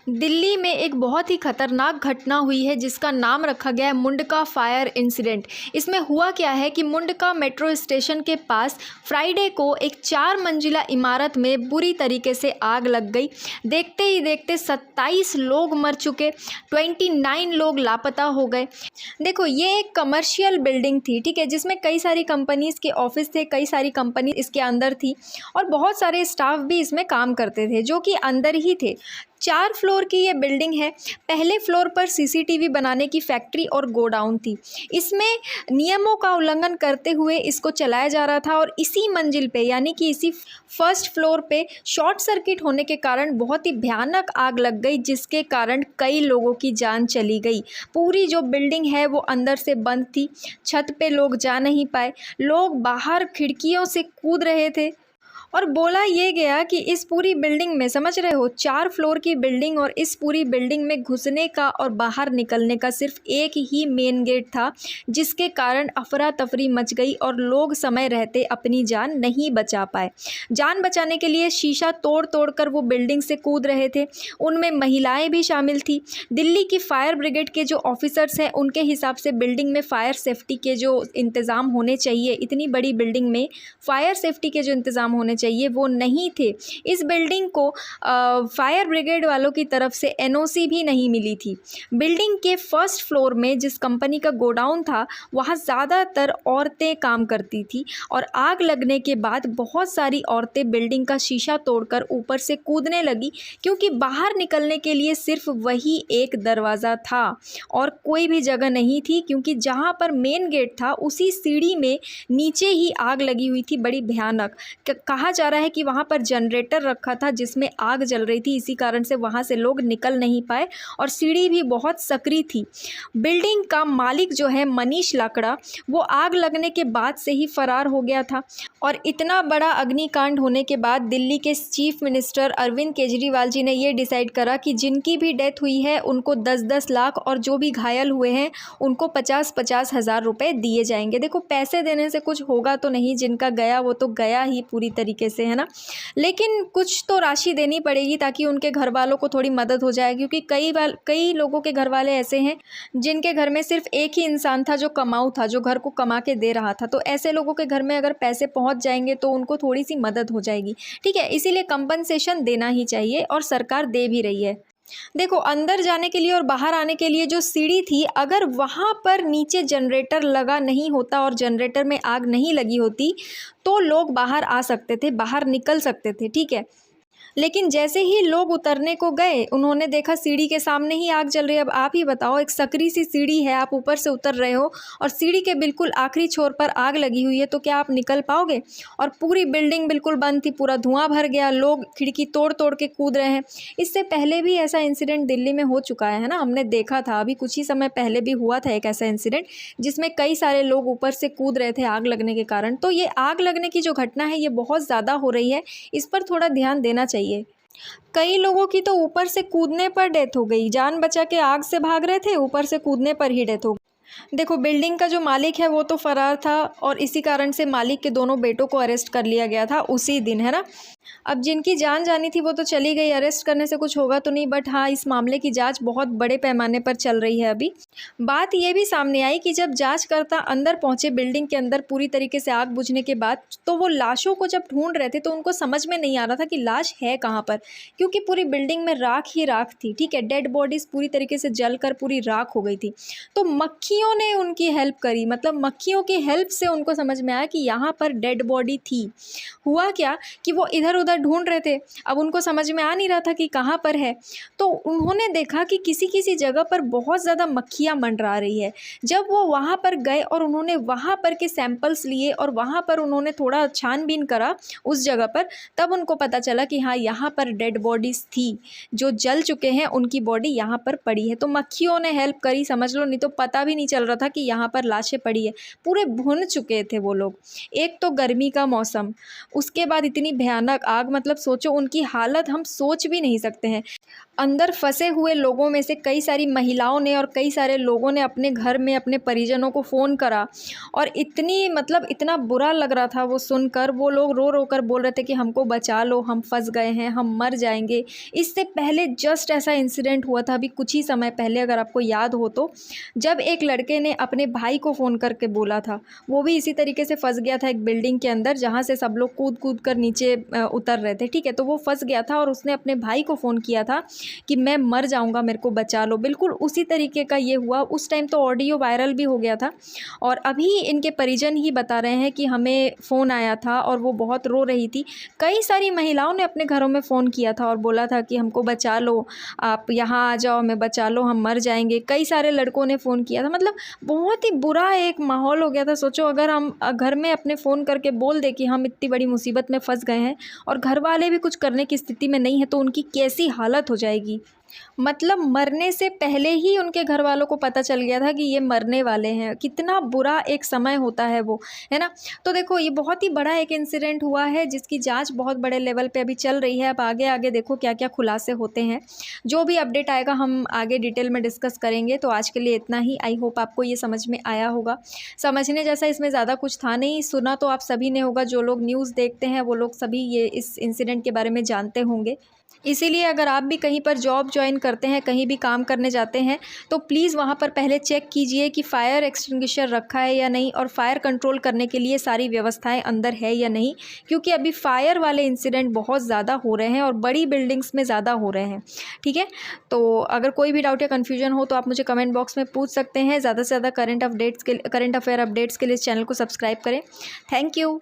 दिल्ली में एक बहुत ही खतरनाक घटना हुई है जिसका नाम रखा गया है मुंडका फायर इंसिडेंट। इसमें हुआ क्या है कि मुंडका मेट्रो स्टेशन के पास फ्राइडे को एक 4 मंजिला इमारत में बुरी तरीके से आग लग गई। देखते ही देखते 27 लोग मर चुके, 29 लोग लापता हो गए। देखो, ये एक कमर्शियल बिल्डिंग थी, ठीक है, जिसमें कई सारी कंपनीज़ के ऑफिस थे, कई सारी कंपनी इसके अंदर थी और बहुत सारे स्टाफ भी इसमें काम करते थे जो कि अंदर ही थे। 4 फ्लोर की ये बिल्डिंग है। पहले फ्लोर पर सीसीटीवी बनाने की फैक्ट्री और गोडाउन थी। इसमें नियमों का उल्लंघन करते हुए इसको चलाया जा रहा था और इसी मंजिल पे यानी कि इसी फर्स्ट फ्लोर पे शॉर्ट सर्किट होने के कारण बहुत ही भयानक आग लग गई, जिसके कारण कई लोगों की जान चली गई। पूरी जो बिल्डिंग है वो अंदर से बंद थी, छत पे लोग जा नहीं पाए, लोग बाहर खिड़कियों से कूद रहे थे। और बोला ये गया कि इस पूरी बिल्डिंग में, समझ रहे हो, 4 फ्लोर की बिल्डिंग और इस पूरी बिल्डिंग में घुसने का और बाहर निकलने का सिर्फ एक ही मेन गेट था, जिसके कारण अफरा तफरी मच गई और लोग समय रहते अपनी जान नहीं बचा पाए। जान बचाने के लिए शीशा तोड़ तोड़ कर वो बिल्डिंग से कूद रहे थे। उनमें महिलाएं भी शामिल थी। दिल्ली की फायर ब्रिगेड के जो ऑफिसर्स हैं उनके हिसाब से बिल्डिंग में फ़ायर सेफ्टी के जो इंतज़ाम होने चाहिए, इतनी बड़ी बिल्डिंग में फ़ायर सेफ्टी के जो इंतज़ाम होने चाहिए वो नहीं थे। इस बिल्डिंग को फायर ब्रिगेड वालों की तरफ से एनओसी भी नहीं मिली थी। बिल्डिंग के फर्स्ट फ्लोर में जिस कंपनी का गोडाउन था वहाँ ज़्यादातर औरतें काम करती थी और आग लगने के बाद बहुत सारी औरतें बिल्डिंग का शीशा तोड़कर ऊपर से कूदने लगी, क्योंकि बाहर निकलने के लिए सिर्फ वही एक दरवाज़ा था और कोई भी जगह नहीं थी, क्योंकि जहाँ पर मेन गेट था उसी सीढ़ी में नीचे ही आग लगी हुई थी, बड़ी भयानक। कहा जा रहा है कि वहाँ पर जनरेटर रखा था जिसमें आग जल रही थी, इसी कारण से वहाँ से लोग निकल नहीं पाए और सीढ़ी भी बहुत सकरी थी। बिल्डिंग का मालिक जो है मनीष लाकड़ा, वो आग लगने के बाद से ही फरार हो गया था। और इतना बड़ा अग्निकांड होने के बाद दिल्ली के चीफ मिनिस्टर अरविंद केजरीवाल जी ने ये डिसाइड करा कि जिनकी भी डेथ हुई है उनको 10-10 लाख और जो भी घायल हुए हैं उनको 50-50 हज़ार रुपये दिए जाएंगे। देखो, पैसे देने से कुछ होगा तो नहीं, जिनका गया वो तो गया ही पूरी तरीके से, है ना, लेकिन कुछ तो राशि देनी पड़ेगी ताकि उनके घर वालों को थोड़ी मदद हो जाए, क्योंकि कई लोगों के घर वाले ऐसे हैं जिनके घर में सिर्फ एक ही इंसान था जो कमाऊ था, जो घर को कमा के दे रहा था। तो ऐसे लोगों के घर में अगर पैसे पहुंच जाएंगे तो उनको थोड़ी सी मदद हो जाएगी, ठीक है। इसीलिए कंपनसेशन देना ही चाहिए और सरकार दे भी रही है। देखो, अंदर जाने के लिए और बाहर आने के लिए जो सीढ़ी थी, अगर वहाँ पर नीचे जनरेटर लगा नहीं होता और जनरेटर में आग नहीं लगी होती तो लोग बाहर आ सकते थे, बाहर निकल सकते थे, ठीक है। लेकिन जैसे ही लोग उतरने को गए, उन्होंने देखा सीढ़ी के सामने ही आग जल रही है। अब आप ही बताओ, एक सकरी सी सीढ़ी है, आप ऊपर से उतर रहे हो और सीढ़ी के बिल्कुल आखिरी छोर पर आग लगी हुई है, तो क्या आप निकल पाओगे? और पूरी बिल्डिंग बिल्कुल बंद थी, पूरा धुआं भर गया, लोग खिड़की तोड़ तोड़ के कूद रहे हैं। इससे पहले भी ऐसा इंसिडेंट दिल्ली में हो चुका है ना, हमने देखा था। अभी कुछ ही समय पहले भी हुआ था एक ऐसा इंसिडेंट जिसमें कई सारे लोग ऊपर से कूद रहे थे आग लगने के कारण। तो ये आग लगने की जो घटना है ये बहुत ज़्यादा हो रही है, इस पर थोड़ा ध्यान देना चाहिए। कई लोगों की तो ऊपर से कूदने पर डेथ हो गई, जान बचा के आग से भाग रहे थे, ऊपर से कूदने पर ही डेथ हो गई। देखो, बिल्डिंग का जो मालिक है वो तो फरार था और इसी कारण से मालिक के दोनों बेटों को अरेस्ट कर लिया गया था उसी दिन, है ना। अब जिनकी जान जानी थी वो तो चली गई, अरेस्ट करने से कुछ होगा तो नहीं, बट हाँ, इस मामले की जांच बहुत बड़े पैमाने पर चल रही है। अभी बात ये भी सामने आई कि जब जांचकर्ता अंदर पहुंचे बिल्डिंग के अंदर पूरी तरीके से आग बुझने के बाद, तो वो लाशों को जब ढूंढ रहे थे तो उनको समझ में नहीं आ रहा था कि लाश है कहाँ पर, क्योंकि पूरी बिल्डिंग में राख ही राख थी, ठीक है। डेड बॉडीज़ पूरी तरीके से जलकर पूरी राख हो गई थी। तो मक्खियों ने उनकी हेल्प करी, मतलब मक्खियों की हेल्प से उनको समझ में आया कि यहाँ पर डेड बॉडी थी। हुआ क्या कि वो इधर उधर ढूंढ रहे थे, अब उनको समझ में आ नहीं रहा था कि कहाँ पर है, तो उन्होंने देखा कि किसी किसी जगह पर बहुत ज़्यादा मक्खियाँ मंडरा रही है। जब वो वहाँ पर गए और उन्होंने वहाँ पर के सैंपल्स लिए और वहाँ पर उन्होंने थोड़ा छानबीन करा उस जगह पर, तब उनको पता चला कि हाँ, यहाँ पर डेड बॉडीज़ थी, जो जल चुके हैं उनकी बॉडी यहाँ पर पड़ी है। तो मक्खियों ने हेल्प करी, समझ लो, नहीं तो पता भी नहीं चल रहा था कि यहाँ पर लाशें पड़ी है। पूरे भुन चुके थे वो लोग। एक तो गर्मी का मौसम, उसके बाद इतनी भयानक आग, मतलब सोचो उनकी हालत हम सोच भी नहीं सकते हैं। अंदर फंसे हुए लोगों में से कई सारी महिलाओं ने और कई सारे लोगों ने अपने घर में अपने परिजनों को फ़ोन करा और इतनी मतलब इतना बुरा लग रहा था वो सुनकर। वो लोग रो रो कर बोल रहे थे कि हमको बचा लो, हम फंस गए हैं, हम मर जाएंगे। इससे पहले जस्ट ऐसा इंसिडेंट हुआ था अभी कुछ ही समय पहले, अगर आपको याद हो तो, जब एक लड़के ने अपने भाई को फ़ोन करके बोला था, वो भी इसी तरीके से फंस गया था एक बिल्डिंग के अंदर जहाँ से सब लोग कूद कूद कर नीचे उतर रहे थे, ठीक है। तो वो फंस गया था और उसने अपने भाई को फ़ोन किया था कि मैं मर जाऊंगा, मेरे को बचा लो। बिल्कुल उसी तरीके का ये हुआ। उस टाइम तो ऑडियो वायरल भी हो गया था और अभी इनके परिजन ही बता रहे हैं कि हमें फ़ोन आया था और वो बहुत रो रही थी। कई सारी महिलाओं ने अपने घरों में फ़ोन किया था और बोला था कि हमको बचा लो, आप यहाँ आ जाओ, हमें बचा लो, हम मर जाएंगे। कई सारे लड़कों ने फ़ोन किया था। मतलब बहुत ही बुरा एक माहौल हो गया था। सोचो अगर हम घर में अपने फ़ोन करके बोल दे कि हम इतनी बड़ी मुसीबत में फंस गए हैं और घर वाले भी कुछ करने की स्थिति में नहीं है, तो उनकी कैसी हालत हो जाएगी। मतलब मरने से पहले ही उनके घर वालों को पता चल गया था कि ये मरने वाले हैं। कितना बुरा एक समय होता है वो, है ना। तो देखो ये बहुत ही बड़ा एक इंसिडेंट हुआ है जिसकी जांच बहुत बड़े लेवल पे अभी चल रही है। अब आगे आगे देखो क्या क्या खुलासे होते हैं। जो भी अपडेट आएगा हम आगे डिटेल में डिस्कस करेंगे। तो आज के लिए इतना ही। आई होप आपको ये समझ में आया होगा। समझने जैसा इसमें ज़्यादा कुछ था नहीं। सुना तो आप सभी ने होगा, जो लोग न्यूज़ देखते हैं वो लोग सभी ये इस इंसिडेंट के बारे में जानते होंगे। इसीलिए अगर आप भी कहीं पर जॉब ज्वाइन करते हैं, कहीं भी काम करने जाते हैं, तो प्लीज़ वहाँ पर पहले चेक कीजिए कि फ़ायर एक्सटिंग्विशर रखा है या नहीं और फायर कंट्रोल करने के लिए सारी व्यवस्थाएं अंदर है या नहीं। क्योंकि अभी फायर वाले इंसिडेंट बहुत ज़्यादा हो रहे हैं और बड़ी बिल्डिंग्स में ज़्यादा हो रहे हैं, ठीक है। तो अगर कोई भी डाउट या कन्फ्यूजन हो तो आप मुझे कमेंट बॉक्स में पूछ सकते हैं। ज़्यादा से ज़्यादा करंट अफेयर अपडेट्स के लिए इस चैनल को सब्सक्राइब करें। Thank you.